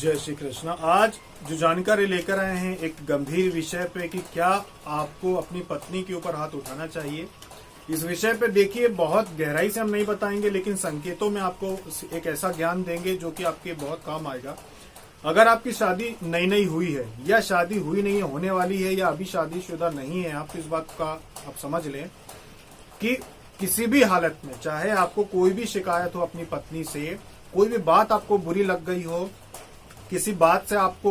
जय श्री कृष्ण। आज जो जानकारी लेकर आए हैं एक गंभीर विषय पे कि क्या आपको अपनी पत्नी के ऊपर हाथ उठाना चाहिए। इस विषय पे देखिए बहुत गहराई से हम नहीं बताएंगे, लेकिन संकेतों में आपको एक ऐसा ज्ञान देंगे जो कि आपके बहुत काम आएगा। अगर आपकी शादी नई नई हुई है या शादी हुई नहीं है, होने वाली है, या अभी शादीशुदा नहीं है, आप इस बात का आप समझ लें कि किसी भी हालत में, चाहे आपको कोई भी शिकायत हो अपनी पत्नी से, कोई भी बात आपको बुरी लग गई हो, किसी बात से आपको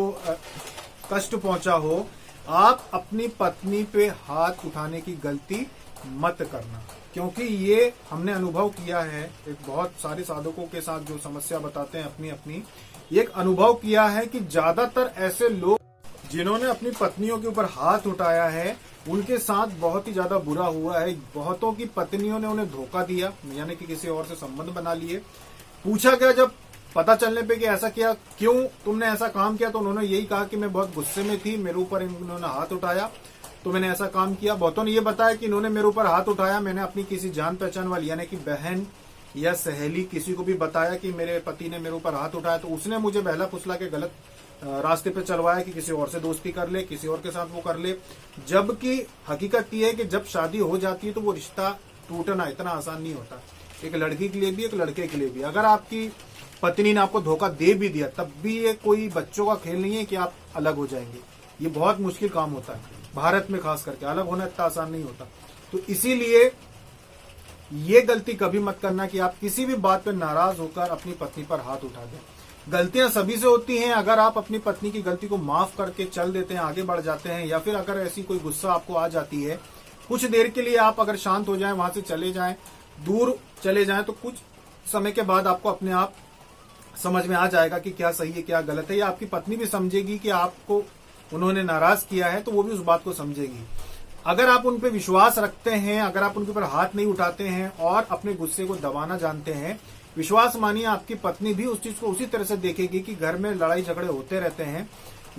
कष्ट पहुंचा हो, आप अपनी पत्नी पे हाथ उठाने की गलती मत करना। क्योंकि ये हमने अनुभव किया है, एक बहुत सारे साधकों के साथ जो समस्या बताते हैं अपनी अपनी, एक अनुभव किया है कि ज्यादातर ऐसे लोग जिन्होंने अपनी पत्नियों के ऊपर हाथ उठाया है उनके साथ बहुत ही ज्यादा बुरा हुआ है। बहुतों की पत्नियों ने उन्हें धोखा दिया, यानी कि किसी और से संबंध बना लिए। पूछा गया जब पता चलने पे कि ऐसा किया, क्यों तुमने ऐसा काम किया, तो उन्होंने यही कहा कि मैं बहुत गुस्से में थी, मेरे ऊपर इन्होंने हाथ उठाया तो मैंने ऐसा काम किया। बहुतों ने ये बताया कि इन्होंने मेरे ऊपर हाथ उठाया, मैंने अपनी किसी जान पहचान वाली यानी कि बहन या सहेली किसी को भी बताया कि मेरे पति ने मेरे ऊपर हाथ उठाया, तो उसने मुझे बहला फुसला के गलत रास्ते पे चलवाया कि किसी और से दोस्ती कर ले, किसी और के साथ वो कर ले। जबकि हकीकत ये है कि जब शादी हो जाती है तो वो रिश्ता टूटना इतना आसान नहीं होता, एक लड़की के लिए भी एक लड़के के लिए भी। अगर आपकी पत्नी ने आपको धोखा दे भी दिया तब भी ये कोई बच्चों का खेल नहीं है कि आप अलग हो जाएंगे। ये बहुत मुश्किल काम होता है, भारत में खास करके अलग होना इतना आसान नहीं होता। तो इसीलिए ये गलती कभी मत करना कि आप किसी भी बात पर नाराज होकर अपनी पत्नी पर हाथ उठा दें। गलतियां सभी से होती हैं। अगर आप अपनी पत्नी की गलती को माफ करके चल देते हैं, आगे बढ़ जाते हैं, या फिर अगर ऐसी कोई गुस्सा आपको आ जाती है, कुछ देर के लिए आप अगर शांत हो जाएं, वहां से चले जाएं, दूर चले जाएं, तो कुछ समय के बाद आपको अपने आप समझ में आ जाएगा कि क्या सही है क्या गलत है, या आपकी पत्नी भी समझेगी कि आपको उन्होंने नाराज किया है तो वो भी उस बात को समझेगी। अगर आप उन पर विश्वास रखते हैं, अगर आप उनके ऊपर हाथ नहीं उठाते हैं और अपने गुस्से को दबाना जानते हैं, विश्वास मानिए आपकी पत्नी भी उस चीज को उसी तरह से देखेगी कि घर में लड़ाई झगड़े होते रहते हैं,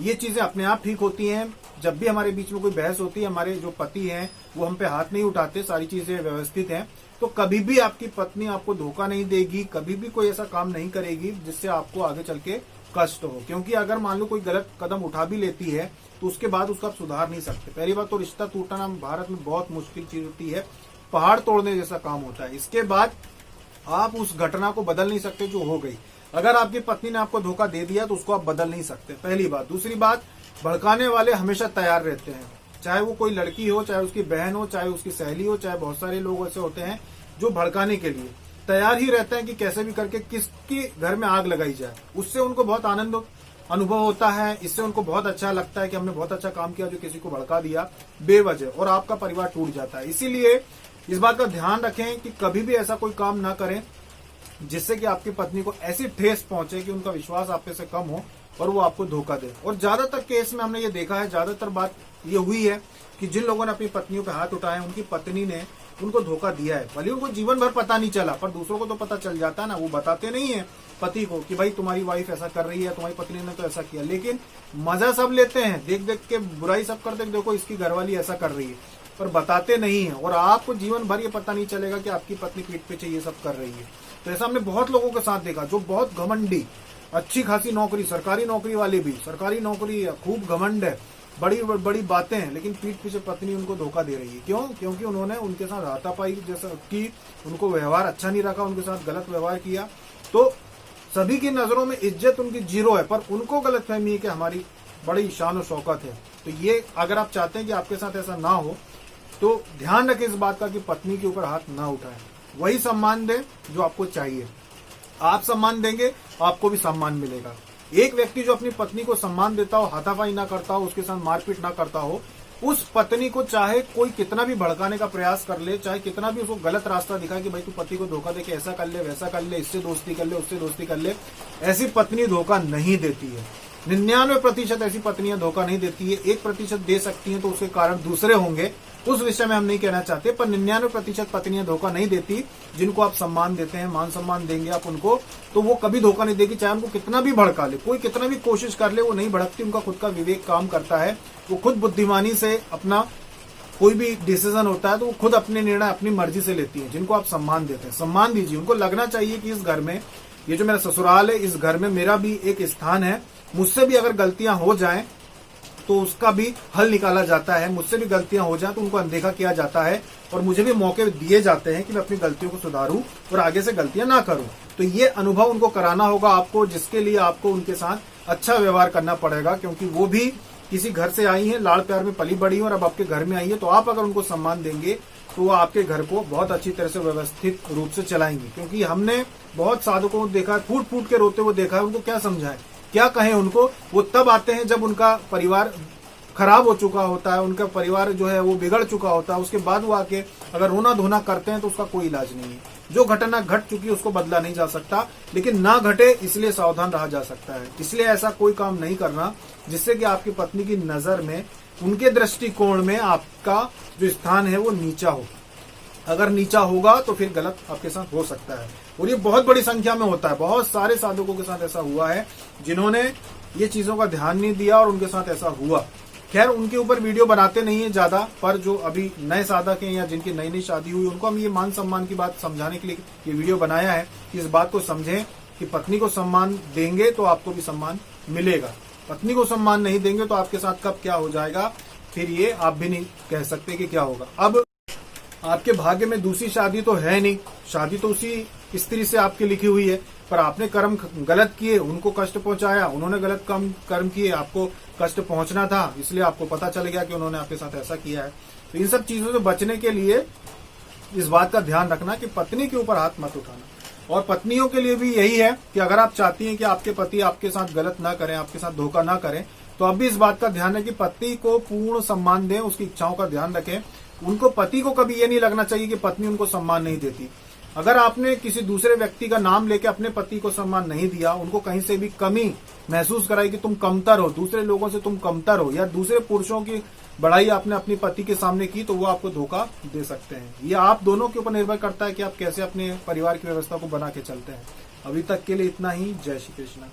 ये चीजें अपने आप ठीक होती हैं। जब भी हमारे बीच में कोई बहस होती है, हमारे जो पति हैं वो हम पे हाथ नहीं उठाते, सारी चीजें व्यवस्थित हैं, तो कभी भी आपकी पत्नी आपको धोखा नहीं देगी, कभी भी कोई ऐसा काम नहीं करेगी जिससे आपको आगे चल के कष्ट हो। क्योंकि अगर मान लो कोई गलत कदम उठा भी लेती है तो उसके बाद उसका आप सुधार नहीं सकते। पहली बात तो रिश्ता टूटना भारत में बहुत मुश्किल चीज होती है, पहाड़ तोड़ने जैसा काम होता है। इसके बाद आप उस घटना को बदल नहीं सकते जो हो गई। अगर आपकी पत्नी ने आपको धोखा दे दिया तो उसको आप बदल नहीं सकते, पहली बात। दूसरी बात, भड़काने वाले हमेशा तैयार रहते हैं, चाहे वो कोई लड़की हो, चाहे उसकी बहन हो, चाहे उसकी सहेली हो, चाहे बहुत सारे लोग ऐसे होते हैं जो भड़काने के लिए तैयार ही रहते हैं कि कैसे भी करके किसके घर में आग लगाई जाए। उससे उनको बहुत आनंद अनुभव होता है, इससे उनको बहुत अच्छा लगता है कि हमने बहुत अच्छा काम किया जो किसी को भड़का दिया बेवजह, और आपका परिवार टूट जाता है। इसीलिए इस बात का ध्यान रखें कि कभी भी ऐसा कोई काम ना करें जिससे कि आपकी पत्नी को ऐसी ठेस पहुंचे कि उनका विश्वास आप पे से कम हो और वो आपको धोखा दे। और ज्यादातर केस में हमने ये देखा है, ज्यादातर बात ये हुई है कि जिन लोगों ने अपनी पत्नियों पे हाथ उठाए उनकी पत्नी ने उनको धोखा दिया है। भले उनको जीवन भर पता नहीं चला, पर दूसरों को तो पता चल जाता है ना। वो बताते नहीं है पति को कि भाई तुम्हारी वाइफ ऐसा कर रही है, तुम्हारी पत्नी ने तो ऐसा किया, लेकिन मजा सब लेते हैं, देख देख के बुराई सब करते, देखो इसकी घरवाली ऐसा कर रही है, पर बताते नहीं है। और आपको जीवन भर ये पता नहीं चलेगा कि आपकी पत्नी पीठ पीछे ये सब कर रही है। तो ऐसा हमने बहुत लोगों के साथ देखा जो बहुत घमंडी, अच्छी खासी नौकरी, सरकारी नौकरी वाले भी, सरकारी नौकरी खूब घमंड है, बड़ी बड़ी बातें हैं, लेकिन पीठ पीछे पत्नी उनको धोखा दे रही है। क्यों? क्योंकि उन्होंने उनके साथ हाथापाई जैसा की, उनको व्यवहार अच्छा नहीं रखा, उनके साथ गलत व्यवहार किया। तो सभी की नजरों में इज्जत उनकी जीरो है, पर उनको गलतफहमी है कि हमारी बड़ी शान और शौकत है। तो ये अगर आप चाहते हैं कि आपके साथ ऐसा ना हो तो ध्यान रखें इस बात का कि पत्नी के ऊपर हाथ ना उठाएं, वही सम्मान दें जो आपको चाहिए। आप सम्मान देंगे आपको भी सम्मान मिलेगा। एक व्यक्ति जो अपनी पत्नी को सम्मान देता हो, हाथापाई ना करता हो, उसके साथ मारपीट ना करता हो, उस पत्नी को चाहे कोई कितना भी भड़काने का प्रयास कर ले, चाहे कितना भी उसको गलत रास्ता दिखाए कि भाई तू पति को धोखा दे के ऐसा कर ले, वैसा कर ले, इससे दोस्ती कर ले, उससे दोस्ती कर ले, ऐसी पत्नी धोखा नहीं देती है। 99% ऐसी पत्नियां धोखा नहीं देती है। 1% दे सकती हैं तो उसके कारण दूसरे होंगे, उस विषय में हम नहीं कहना चाहते, पर 99% पत्नियां धोखा नहीं देती। जिनको आप सम्मान देते हैं, मान सम्मान देंगे आप उनको, तो वो कभी धोखा नहीं देगी। चाहे उनको कितना भी भड़का ले, कोई कितना भी कोशिश कर ले, वो नहीं भड़कती। उनका खुद का विवेक काम करता है, वो खुद बुद्धिमानी से अपना कोई भी डिसीजन होता है तो वो खुद अपने निर्णय अपनी मर्जी से लेती है। जिनको आप सम्मान देते हैं, सम्मान दीजिए। उनको लगना चाहिए कि इस घर में ये जो मेरा ससुराल है, इस घर में मेरा भी एक स्थान है। मुझसे भी अगर गलतियां हो जाएं तो उसका भी हल निकाला जाता है। मुझसे भी गलतियां हो जाएं तो उनको अनदेखा किया जाता है और मुझे भी मौके दिए जाते हैं कि मैं अपनी गलतियों को सुधारूं और आगे से गलतियां ना करूं। तो ये अनुभव उनको कराना होगा आपको, जिसके लिए आपको उनके साथ अच्छा व्यवहार करना पड़ेगा, क्योंकि वो भी किसी घर से आई है, लाड़ प्यार में पली बड़ी है और अब आपके घर में आई है। तो आप अगर उनको सम्मान देंगे तो वो आपके घर को बहुत अच्छी तरह से व्यवस्थित रूप से चलाएंगे। क्योंकि हमने बहुत साधकों को देखा है, फूट फूट के रोते हुए देखा है। उनको क्या समझाएं, क्या कहें उनको? वो तब आते हैं जब उनका परिवार खराब हो चुका होता है, उनका परिवार जो है वो बिगड़ चुका होता है। उसके बाद वो आके अगर रोना धोना करते हैं तो उसका कोई इलाज नहीं है। जो घटना घट चुकी है उसको बदला नहीं जा सकता, लेकिन ना घटे इसलिए सावधान रहा जा सकता है। इसलिए ऐसा कोई काम नहीं करना जिससे कि आपकी पत्नी की नजर में, उनके दृष्टिकोण में आपका जो स्थान है वो नीचा हो। अगर नीचा होगा तो फिर गलत आपके साथ हो सकता है, और ये बहुत बड़ी संख्या में होता है। बहुत सारे साधकों के साथ ऐसा हुआ है जिन्होंने ये चीजों का ध्यान नहीं दिया और उनके साथ ऐसा हुआ। खैर, उनके ऊपर वीडियो बनाते नहीं है ज्यादा, पर जो अभी नए साधक हैं या जिनकी नई नई शादी हुई, उनको हम ये मान सम्मान की बात समझाने के लिए ये वीडियो बनाया है कि इस बात को समझें कि पत्नी को सम्मान देंगे तो आपको भी सम्मान मिलेगा। पत्नी को सम्मान नहीं देंगे तो आपके साथ कब क्या हो जाएगा फिर ये आप भी नहीं कह सकते कि क्या होगा। अब आपके भाग्य में दूसरी शादी तो है नहीं, शादी तो उसी स्त्री से आपकी लिखी हुई है, पर आपने कर्म गलत किए, उनको कष्ट पहुंचाया, उन्होंने गलत कर्म किए, आपको कष्ट पहुंचना था, इसलिए आपको पता चल गया कि उन्होंने आपके साथ ऐसा किया है। तो इन सब चीजों से बचने के लिए इस बात का ध्यान रखना कि पत्नी के ऊपर हाथ मत उठाना। और पत्नियों के लिए भी यही है कि अगर आप चाहती हैं कि आपके पति आपके साथ गलत ना करें, आपके साथ धोखा ना करें, तो अब भी इस बात का ध्यान है कि पति को पूर्ण सम्मान दें, उसकी इच्छाओं का ध्यान रखें। उनको, पति को कभी ये नहीं लगना चाहिए कि पत्नी उनको सम्मान नहीं देती। अगर आपने किसी दूसरे व्यक्ति का नाम लेके अपने पति को सम्मान नहीं दिया, उनको कहीं से भी कमी महसूस कराई कि तुम कमतर हो, दूसरे लोगों से तुम कमतर हो, या दूसरे पुरुषों की बड़ाई आपने अपने पति के सामने की, तो वो आपको धोखा दे सकते हैं। ये आप दोनों के ऊपर निर्भर करता है कि आप कैसे अपने परिवार की व्यवस्था को बना के चलते हैं। अभी तक के लिए इतना ही। जय श्री कृष्ण।